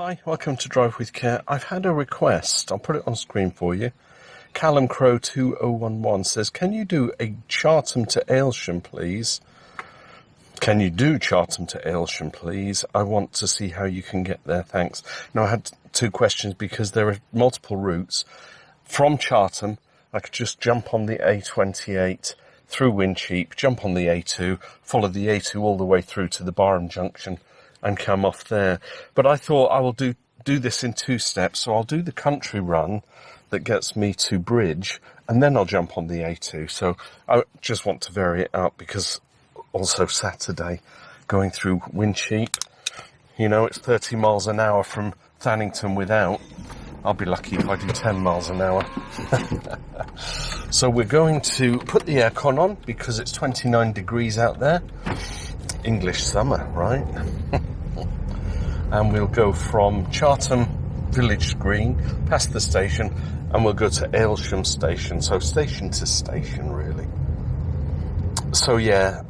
Hi, welcome to Drive with Care. I've had a request. I'll put it on screen for you. Callum Crow 2011 says, can you do a Chartham to Aylesham, please? Can you do Chartham to Aylesham, please? I want to see how you can get there, thanks. Now, I had two questions because there are multiple routes. From Chartham, I could just jump on the A28 through Wincheap, jump on the A2, follow the A2 all the way through to the Barham Junction and come off there. But I thought I will do this in two steps. So I'll do the country run that gets me to Bridge, and then I'll jump on the A2. So I just want to vary it out because also Saturday going through Wincheap, you know, it's 30 miles an hour from Thannington without. I'll be lucky if I do 10 miles an hour. So we're going to put the aircon on because it's 29 degrees out there. English summer, right? And we'll go from Chartham Village Green, past the station, and we'll go to Aylesham Station. So station to station, really. So yeah,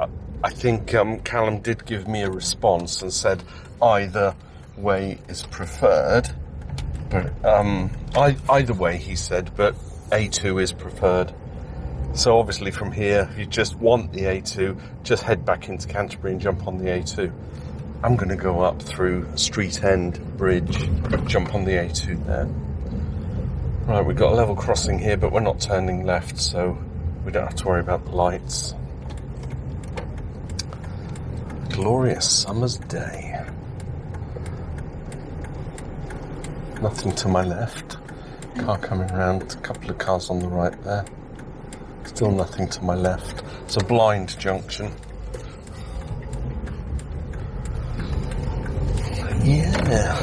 I think Callum did give me a response and said either way is preferred. But either way, he said, but A2 is preferred. So obviously from here, if you just want the A2, just head back into Canterbury and jump on the A2. I'm going to go up through Street End Bridge, jump on the A2 there. Right, we've got a level crossing here, but we're not turning left, so we don't have to worry about the lights. Glorious summer's day. Nothing to my left. Car coming round, a couple of cars on the right there. Still nothing to my left. It's a blind junction. Yeah.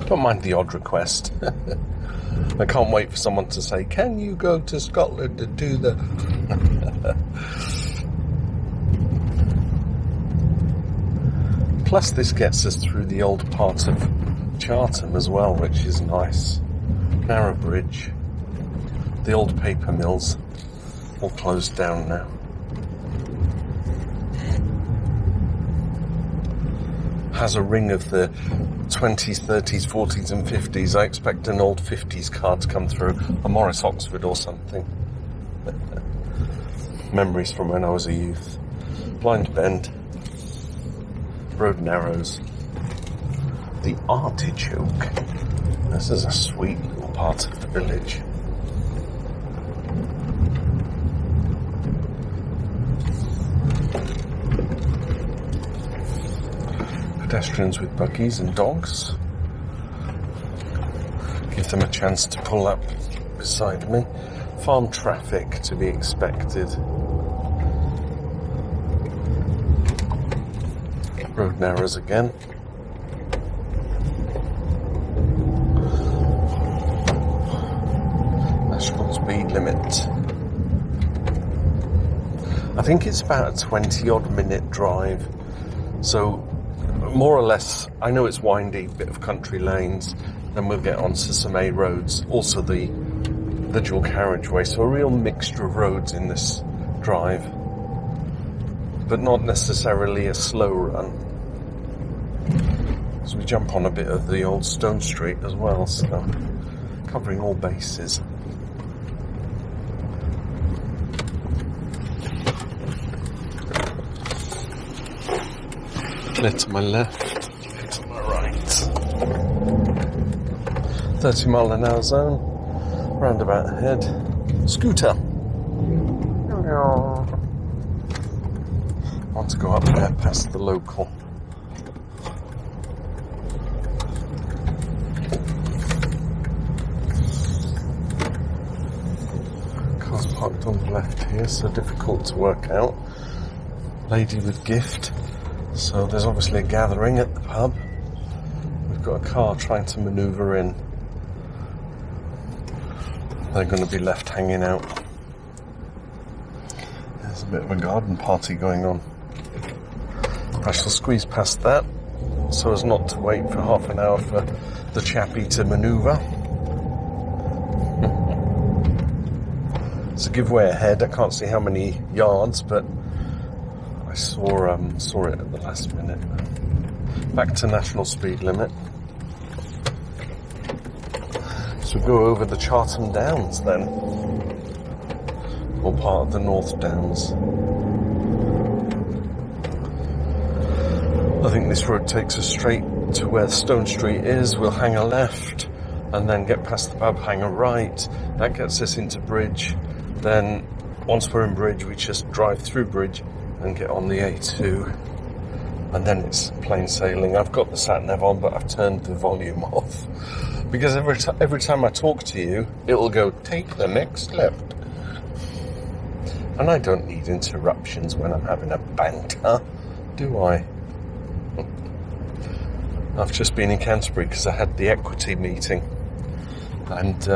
Don't mind the odd request. I can't wait for someone to say, can you go to Scotland and do the... Plus this gets us through the old part of Chartham as well, which is nice. Narrow bridge. The old paper mills all closed down now. Has a ring of the 20s, 30s, 40s and 50s. I expect an old 50s car to come through, a Morris Oxford or something. Memories from when I was a youth. Blind Bend. Road narrows. The Artichoke. This is a sweet little part of the village. Pedestrians with buggies and dogs. Give them a chance to pull up beside me. Farm traffic to be expected. Road narrows again. National speed limit. I think it's about a 20 odd minute drive. So more or less, I know it's windy, bit of country lanes, then we'll get onto some A roads, also the dual carriageway, so a real mixture of roads in this drive, but not necessarily a slow run. So we jump on a bit of the old Stone Street as well, so covering all bases. Clear to my left, clear to my right. 30 mile an hour zone, roundabout ahead. Scooter. I want to go up there past the local. Cars parked on the left here, so difficult to work out. Lady with gift. So there's obviously a gathering at the pub. We've got a car trying to manoeuvre in. They're going to be left hanging out. There's a bit of a garden party going on. I shall squeeze past that so as not to wait for half an hour for the chappie to manoeuvre. It's a giveaway ahead. I can't see how many yards, but I saw it at the last minute. Back to national speed limit. So we go over the Chartham Downs then, or part of the North Downs. I think this road takes us straight to where Stone Street is. We'll hang a left and then get past the pub, hang a right. That gets us into Bridge. Then once we're in Bridge, we just drive through Bridge and get on the A2. And then it's plain sailing. I've got the sat-nav on, but I've turned the volume off. Because every time I talk to you, it'll go, take the next left. And I don't need interruptions when I'm having a banter, do I? I've just been in Canterbury because I had the equity meeting. And,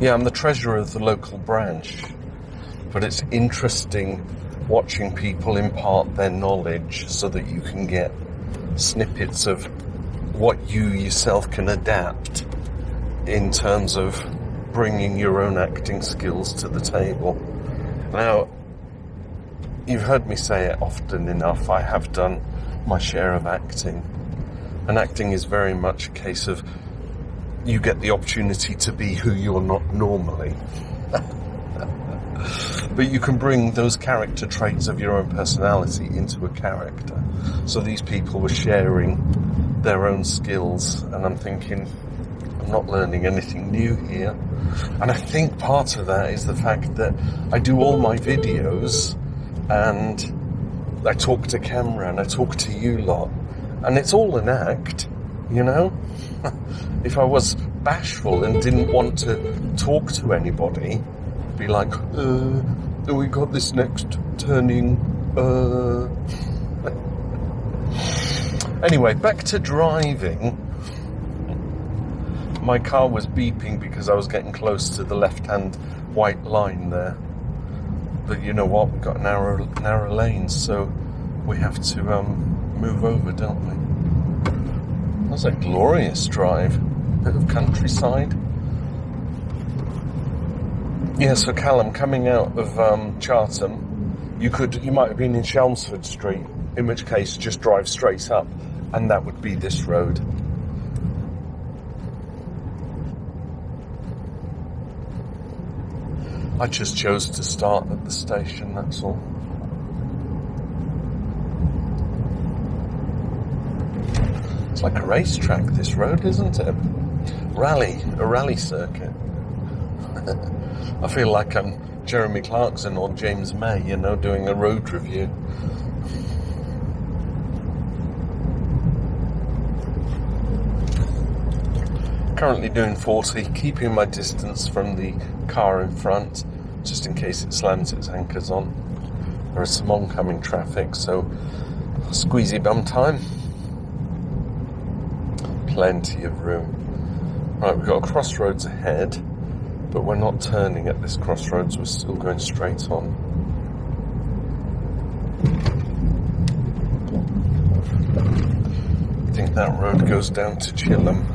yeah, I'm the treasurer of the local branch. But it's interesting watching people impart their knowledge so that you can get snippets of what you yourself can adapt in terms of bringing your own acting skills to the table. Now, you've heard me say it often enough, I have done my share of acting. And acting is very much a case of you get the opportunity to be who you're not normally. But you can bring those character traits of your own personality into a character. So these people were sharing their own skills, and I'm thinking, I'm not learning anything new here. And I think part of that is the fact that I do all my videos and I talk to camera and I talk to you lot, and it's all an act, you know? If I was bashful and didn't want to talk to anybody, be like, we got this next turning, Anyway, back to driving. My car was beeping because I was getting close to the left-hand white line there. But you know what? We've got narrow lanes, so we have to move over, don't we? That's a glorious drive. Bit of countryside. Yeah, so Callum, coming out of Chartham, you might have been in Chelmsford Street, in which case just drive straight up, and that would be this road. I just chose to start at the station, that's all. It's like a racetrack, this road, isn't it? A rally circuit. I feel like I'm Jeremy Clarkson or James May, you know, doing a road review. Currently doing 40, keeping my distance from the car in front, just in case it slams its anchors on. There is some oncoming traffic, so squeezy bum time. Plenty of room. Right, we've got a crossroads ahead, but we're not turning at this crossroads, we're still going straight on. I think that road goes down to Chilham.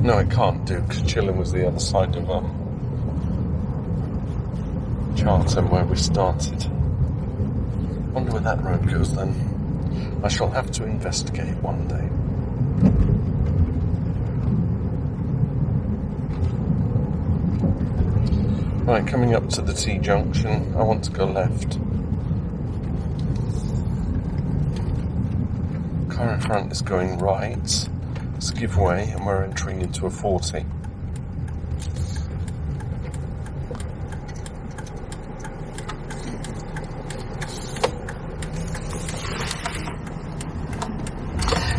No, it can't do, because Chilham was the other side of Chartham, where we started. Wonder where that road goes then. I shall have to investigate one day. Right, coming up to the T-junction, I want to go left. Car in front is going right. Let's give way, and we're entering into a 40.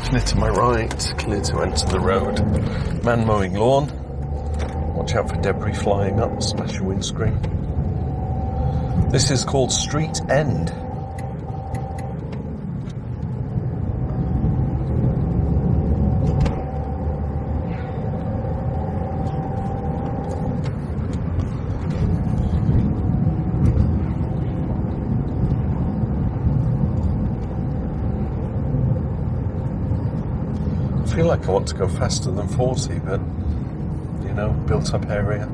Clear to my right, clear to enter the road. Man mowing lawn. Watch out for debris flying up, splash your windscreen. This is called Street End. I feel like I want to go faster than 40, but, you know, built up area.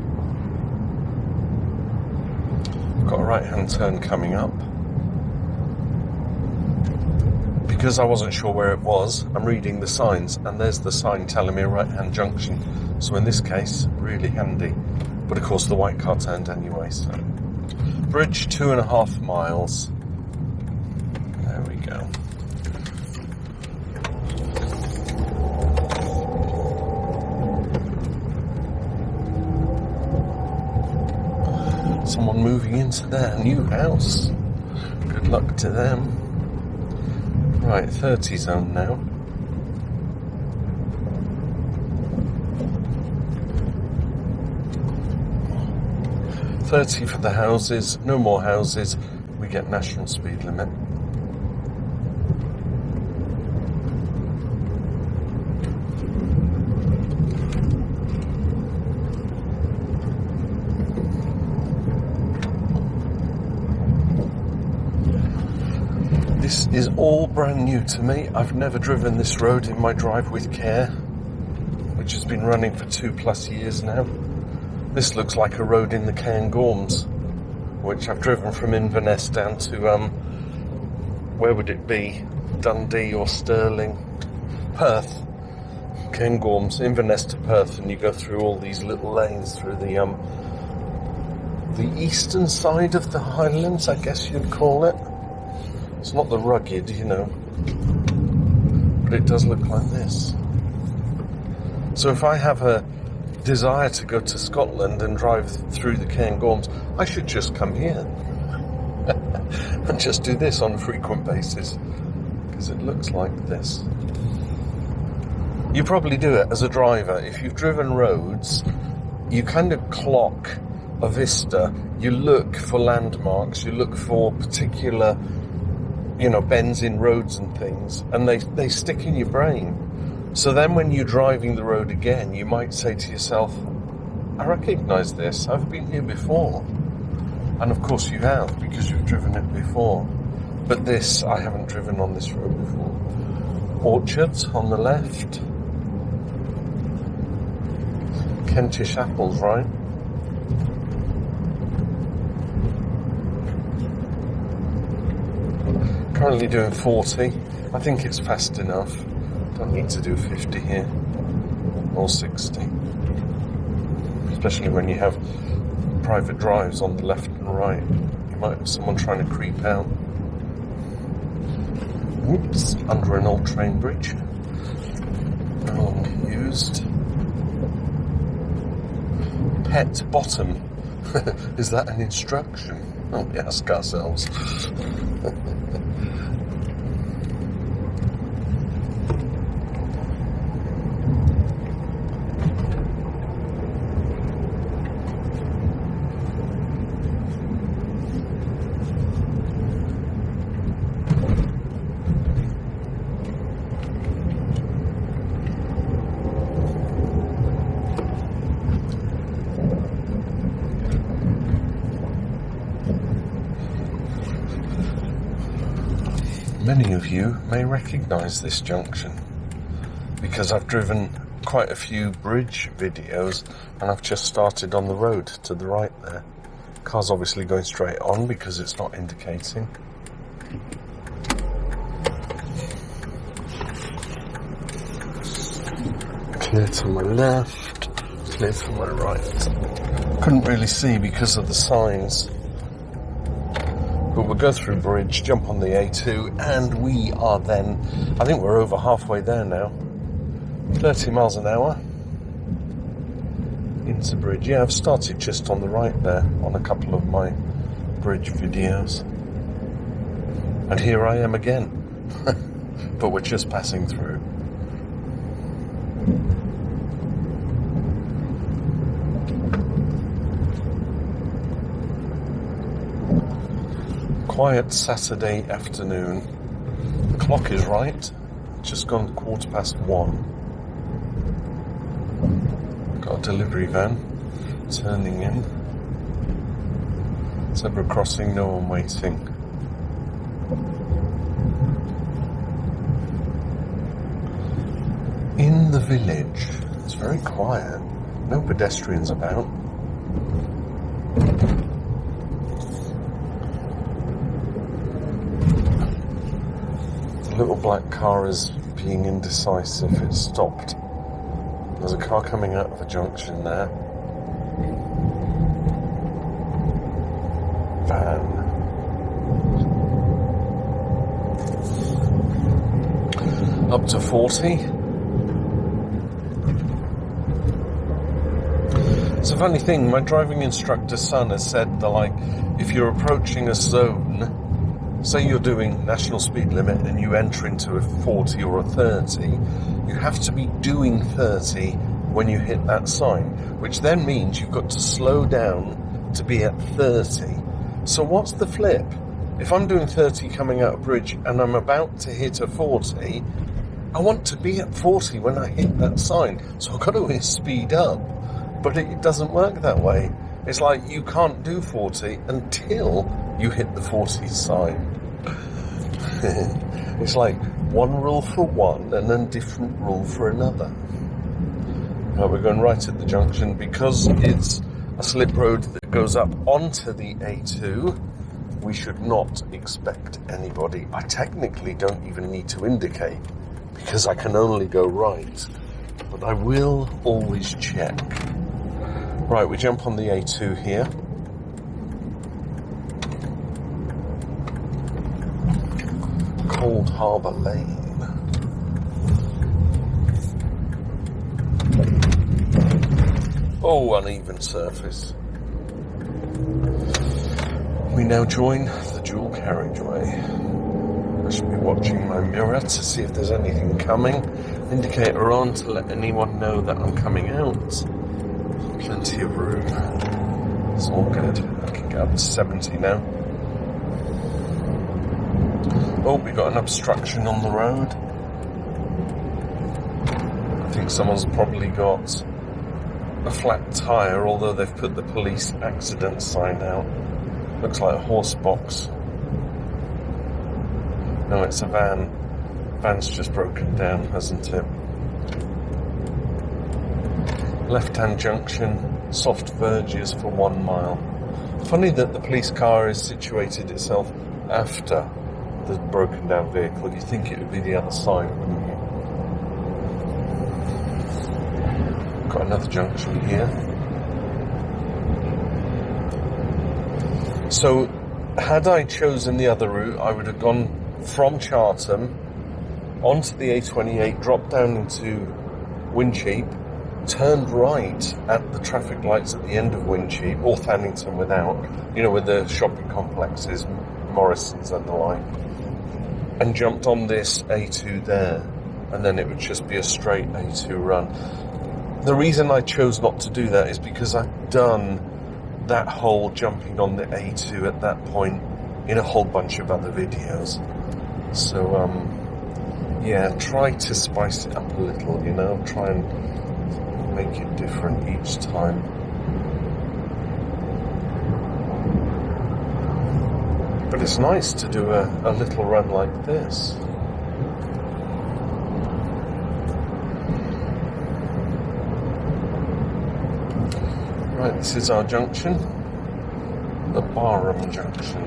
Got a right-hand turn coming up. because I wasn't sure where it was, I'm reading the signs, and there's the sign telling me a right-hand junction. So in this case, really handy. But of course the white car turned anyway, so. Bridge 2.5 miles. There we go. Someone moving into their new house. Good luck to them. Right, 30 zone now. $30 for the houses, no more houses, we get national speed limit. This is all brand new to me. I've never driven this road in my drive with care, which has been running for 2+ years now. This looks like a road in the Cairngorms, which I've driven from Inverness down to, where would it be? Dundee or Stirling? Perth. Cairngorms, Inverness to Perth, and you go through all these little lanes through the eastern side of the Highlands, I guess you'd call it. It's not the rugged, you know, but it does look like this. So if I have a desire to go to Scotland and drive through the Cairngorms, I should just come here and just do this on a frequent basis, because it looks like this. You probably do it as a driver. If you've driven roads, you kind of clock a vista, you look for landmarks, you look for particular, you know, bends in roads and things, and they stick in your brain. So then when you're driving the road again, you might say to yourself, I recognise this, I've been here before. And of course you have, because you've driven it before. But this, I haven't driven on this road before. Orchards on the left. Kentish apples, right? Currently doing 40. I think it's fast enough. Don't need to do 50 here, or 60. Especially when you have private drives on the left and right. You might have someone trying to creep out. Oops, under an old train bridge. No longer used. Pet bottom. Is that an instruction? Oh, we ask ourselves. Many of you may recognise this junction because I've driven quite a few bridge videos and I've just started on the road to the right there. Car's obviously going straight on because it's not indicating. Clear to my left, clear to my right. Couldn't really see because of the signs. But we'll go through bridge, jump on the A2, and we are then, I think we're over halfway there now. 30 miles an hour into bridge. Yeah, I've started just on the right there on a couple of my bridge videos. And here I am again. But we're just passing through. Quiet Saturday afternoon. The clock is right. Just gone 1:15. Got a delivery van turning in. Zebra crossing, no one waiting. In the village. It's very quiet. No pedestrians about. Little black car is being indecisive. It's stopped. There's a car coming out of a junction there. Van. Up to 40. It's a funny thing, my driving instructor's son has said that, like, if you're approaching a zone, say you're doing national speed limit and you enter into a 40 or a 30, you have to be doing 30 when you hit that sign, which then means you've got to slow down to be at 30. So what's the flip? If I'm doing 30 coming out of bridge and I'm about to hit a 40, I want to be at 40 when I hit that sign. So I've got to speed up. But it doesn't work that way. It's like you can't do 40 until you hit the 40 sign. It's like one rule for one and then different rule for another. Now we're going right at the junction because it's a slip road that goes up onto the A2. We should not expect anybody. I technically don't even need to indicate because I can only go right. But I will always check. Right, we jump on the A2 here. Cold Harbour Lane. Oh, uneven surface. We now join the dual carriageway. I should be watching my mirror to see if there's anything coming. Indicator on to let anyone know that I'm coming out. Plenty of room. It's all good. I can get up to 70 now. Oh, we got an obstruction on the road. I think someone's probably got a flat tyre, although they've put the police accident sign out. Looks like a horse box. No, it's a van. Van's just broken down, hasn't it? Left-hand junction, soft verges for 1 mile. Funny that the police car has situated itself after the broken down vehicle. You'd think it would be the other side, wouldn't you? Got another junction here. So, had I chosen the other route, I would have gone from Chartham onto the A28, dropped down into Wincheap, turned right at the traffic lights at the end of Wincheap, or Thannington without, you know, with the shopping complexes, Morrison's and the like, and jumped on this A2 there, and then it would just be a straight A2 run. The reason I chose not to do that is because I've done that whole jumping on the A2 at that point in a whole bunch of other videos. So, yeah, try to spice it up a little, you know, try and make it different each time. But it's nice to do a little run like this. Right, this is our junction, the Barham Junction.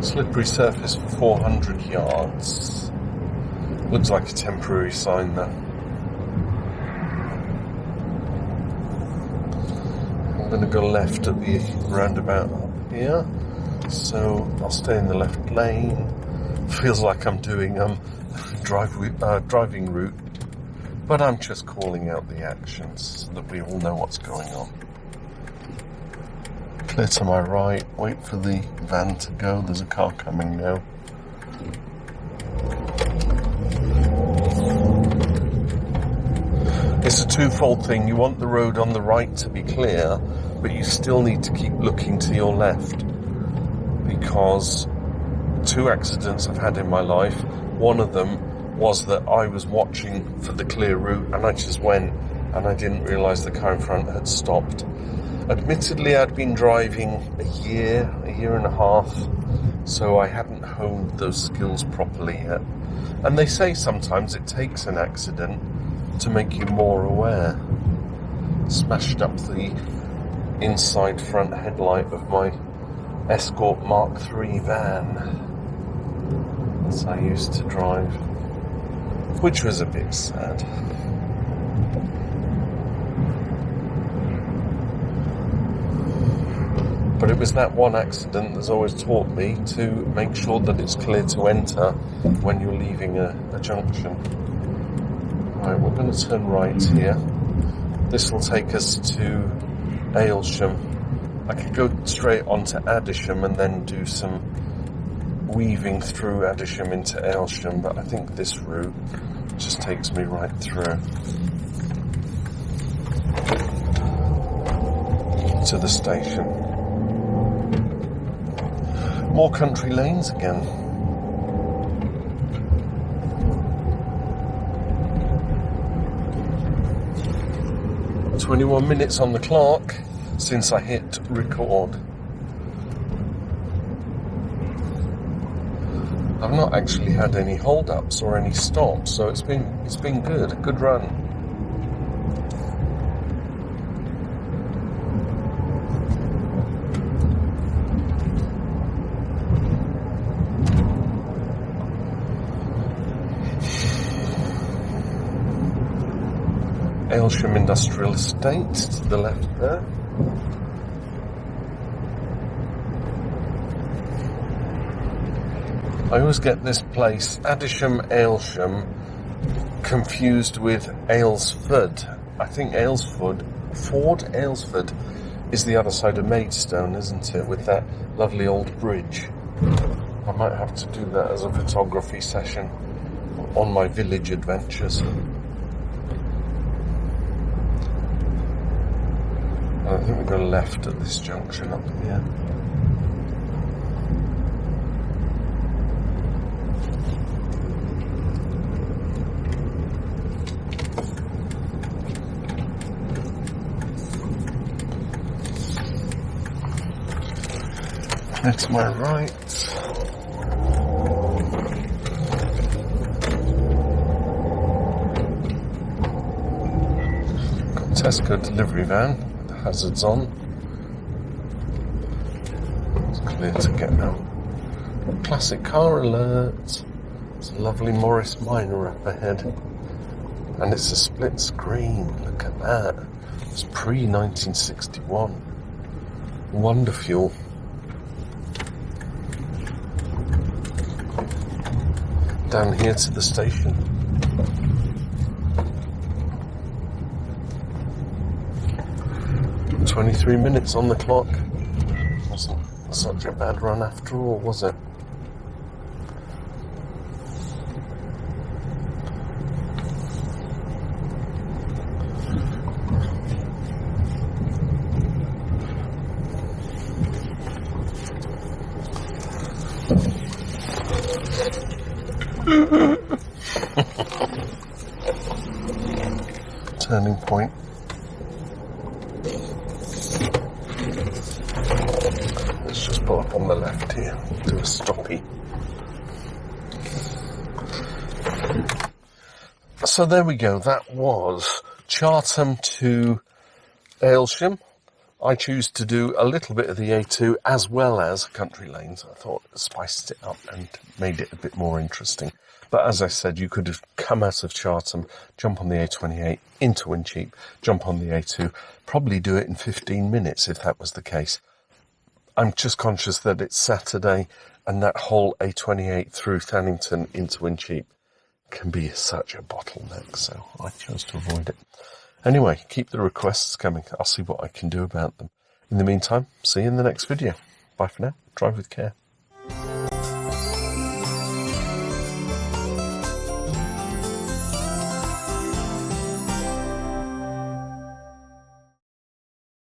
Slippery surface for 400 yards. Looks like a temporary sign there. I'm going to go left at the roundabout up here, so I'll stay in the left lane. Feels like I'm doing driving route, but I'm just calling out the actions so that we all know what's going on. Clear to my right, wait for the van to go. There's a car coming now. It's a twofold thing. You want the road on the right to be clear, but you still need to keep looking to your left, because 2 accidents I've had in my life. One of them was that I was watching for the clear route and I just went and I didn't realise the car in front had stopped. Admittedly, I'd been driving a year and a half, so I hadn't honed those skills properly yet. And they say sometimes it takes an accident to make you more aware. Smashed up the inside front headlight of my Escort Mark III van as I used to drive, which was a bit sad. But it was that one accident that's always taught me to make sure that it's clear to enter when you're leaving a junction. Right, we're going to turn right here. This will take us to Aylesham. I could go straight on to Addisham and then do some weaving through Addisham into Aylesham, but I think this route just takes me right through to the station. More country lanes again. – 21 minutes on the clock since I hit record. I've not actually had any hold-ups or any stops, so it's been good, a good run. Aylesham Industrial Estate to the left there. I always get this place, Addisham, Aylesham, confused with Aylesford. I think Aylesford is the other side of Maidstone, isn't it, with that lovely old bridge. I might have to do that as a photography session on my village adventures. I think we go left at this junction up here. That's my right. Got Tesco delivery van. Hazards on. It's clear to get out. Classic car alert. It's a lovely Morris Minor up ahead. And it's a split screen. Look at that. It's pre-1961. Wonder Fuel. Down here to the station. "23 minutes on the clock." Wasn't such a bad run after all, was it? Turning point. Let's just pull up on the left here, do a stoppie. So there we go, that was Chartham to Aylesham. I choose to do a little bit of the A2 as well as country lanes. I thought it spiced it up and made it a bit more interesting. But as I said, you could have come out of Chartham, jump on the A28 into Wincheap, jump on the A2, probably do it in 15 minutes if that was the case. I'm just conscious that it's Saturday and that whole A28 through Thannington into Wincheap can be such a bottleneck, so I chose to avoid it. Anyway, keep the requests coming. I'll see what I can do about them. In the meantime, see you in the next video. Bye for now. Drive with care.